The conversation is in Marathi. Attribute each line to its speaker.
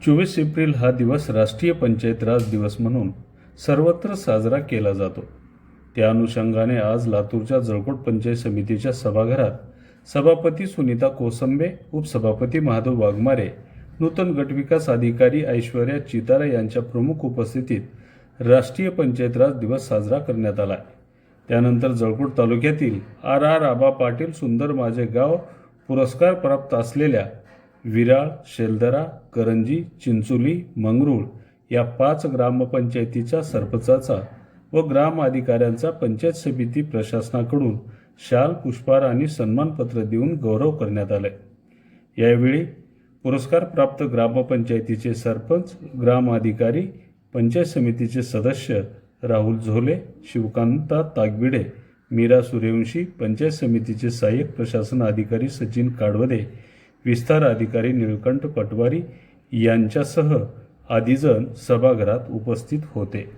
Speaker 1: 24 एप्रिल हा दिवस राष्ट्रीय पंचायत राज दिवस म्हणून सर्वत्र साजरा केला जातो. त्या अनुषंगाने आज लातूरच्या जळकोट पंचायत समितीच्या सभागृहात सभापती सुनीता कोसंबे, उपसभापती महादेव वाघमारे, नूतन गटविकास अधिकारी ऐश्वर्या चितारा यांच्या प्रमुख उपस्थितीत राष्ट्रीय पंचायत राज दिवस साजरा करण्यात आला. त्यानंतर जळकोट तालुक्यातील आर आबा पाटील सुंदर माझे गाव पुरस्कार प्राप्त असलेल्या विराळ, शेलदरा, करंजी, चिंचोली, मंगरूळ या 5 ग्रामपंचायतीच्या सरपंचाचा व ग्राम अधिकाऱ्यांचा पंचायत समिती प्रशासनाकडून शाल, पुष्पहार आणि सन्मानपत्र देऊन गौरव करण्यात आले. यावेळी पुरस्कार प्राप्त ग्रामपंचायतीचे सरपंच, ग्राम अधिकारी, पंचायत समितीचे सदस्य राहुल झोले, शिवकांता तागविडे, मीरा सूर्यवंशी, पंचायत समितीचे सहाय्यक प्रशासन अधिकारी सचिन काडवदे, विस्तार अधिकारी निळकंठ पटवारी यांच्यासह आदीजण सभागृहात उपस्थित होते.